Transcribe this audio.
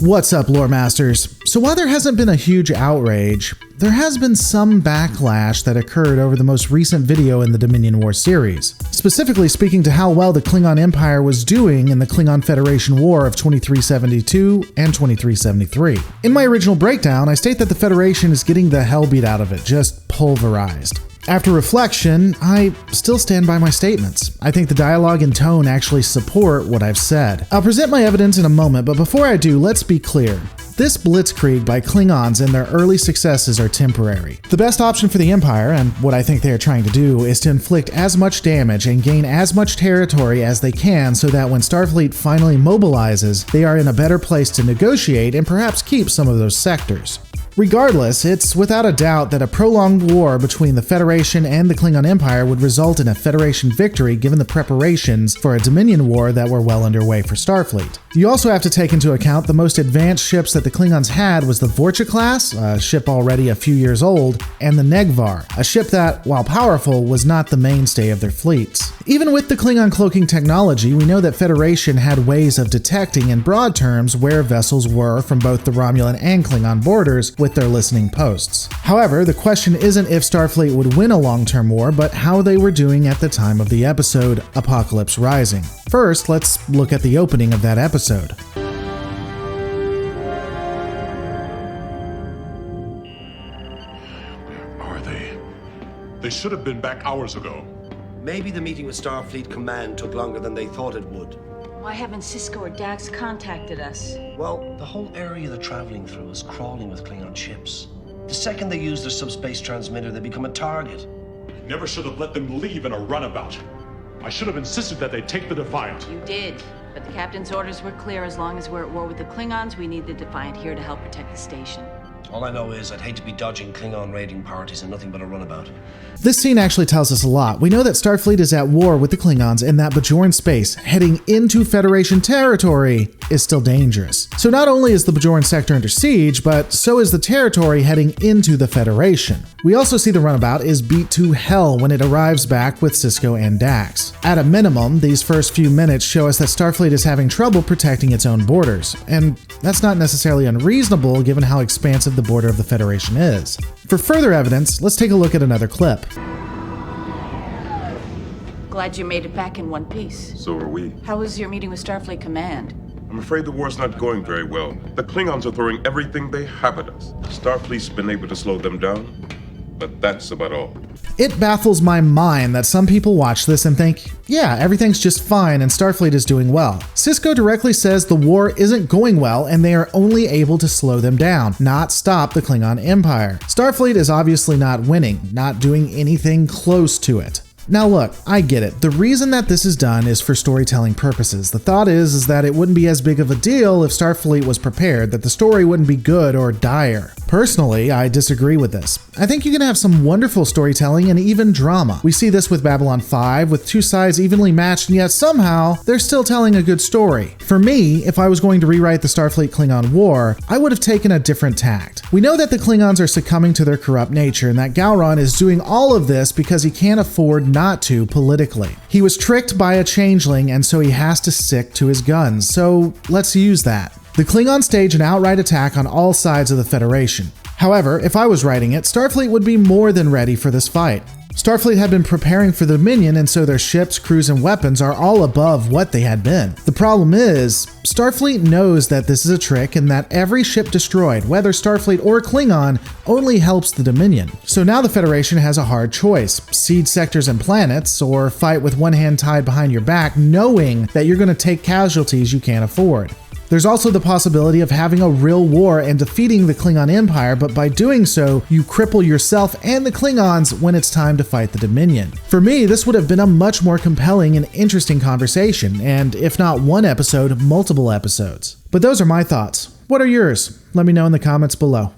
What's up, lore masters? So while there hasn't been a huge outrage, there has been some backlash that occurred over the most recent video in the Dominion War series, specifically speaking to how well the Klingon Empire was doing in the Klingon Federation War of 2372 and 2373. In my original breakdown, I state that the Federation is getting the hell beat out of it, just pulverized. After reflection, I still stand by my statements. I think the dialogue and tone actually support what I've said. I'll present my evidence in a moment, but before I do, let's be clear. This blitzkrieg by Klingons and their early successes are temporary. The best option for the Empire, and what I think they are trying to do, is to inflict as much damage and gain as much territory as they can so that when Starfleet finally mobilizes, they are in a better place to negotiate and perhaps keep some of those sectors. Regardless, it's without a doubt that a prolonged war between the Federation and the Klingon Empire would result in a Federation victory given the preparations for a Dominion War that were well underway for Starfleet. You also have to take into account the most advanced ships that the Klingons had was the Vorcha class, a ship already a few years old, and the Negvar, a ship that, while powerful, was not the mainstay of their fleets. Even with the Klingon cloaking technology, we know that Federation had ways of detecting in broad terms where vessels were from both the Romulan and Klingon borders with their listening posts. However, the question isn't if Starfleet would win a long-term war, but how they were doing at the time of the episode, Apocalypse Rising. First, let's look at the opening of that episode. Where are they? They should have been back hours ago. Maybe the meeting with Starfleet Command took longer than they thought it would. Why haven't Cisco or Dax contacted us? Well, the whole area they're traveling through is crawling with Klingon ships. The second they use their subspace transmitter, they become a target. I never should have let them leave in a runabout. I should have insisted that they take the Defiant. You did, but the captain's orders were clear. As long as we're at war with the Klingons, we need the Defiant here to help protect the station. All I know is I'd hate to be dodging Klingon raiding parties and nothing but a runabout. This scene actually tells us a lot. We know that Starfleet is at war with the Klingons and that Bajoran space, heading into Federation territory, is still dangerous. So not only is the Bajoran sector under siege, but so is the territory heading into the Federation. We also see the runabout is beat to hell when it arrives back with Cisco and Dax. At a minimum, these first few minutes show us that Starfleet is having trouble protecting its own borders, and that's not necessarily unreasonable given how expansive the border of the Federation is. For further evidence, let's take a look at another clip. Glad you made it back in one piece. So are we. How was your meeting with Starfleet Command? I'm afraid the war's not going very well. The Klingons are throwing everything they have at us. Starfleet's been able to slow them down, but that's about all. It baffles my mind that some people watch this and think, yeah, everything's just fine and Starfleet is doing well. Cisco directly says the war isn't going well and they are only able to slow them down, not stop the Klingon Empire. Starfleet is obviously not winning, not doing anything close to it. Now look, I get it. The reason that this is done is for storytelling purposes. The thought is that it wouldn't be as big of a deal if Starfleet was prepared, that the story wouldn't be good or dire. Personally, I disagree with this. I think you can have some wonderful storytelling and even drama. We see this with Babylon 5, with two sides evenly matched, and yet somehow they're still telling a good story. For me, if I was going to rewrite the Starfleet Klingon War, I would have taken a different tact. We know that the Klingons are succumbing to their corrupt nature, and that Gowron is doing all of this because he can't afford not to politically. He was tricked by a changeling, and so he has to stick to his guns. So let's use that. The Klingons stage an outright attack on all sides of the Federation. However, if I was writing it, Starfleet would be more than ready for this fight. Starfleet had been preparing for the Dominion, and so their ships, crews, and weapons are all above what they had been. The problem is, Starfleet knows that this is a trick and that every ship destroyed, whether Starfleet or Klingon, only helps the Dominion. So now the Federation has a hard choice: cede sectors and planets, or fight with one hand tied behind your back, knowing that you're going to take casualties you can't afford. There's also the possibility of having a real war and defeating the Klingon Empire, but by doing so, you cripple yourself and the Klingons when it's time to fight the Dominion. For me, this would have been a much more compelling and interesting conversation, and if not one episode, multiple episodes. But those are my thoughts. What are yours? Let me know in the comments below.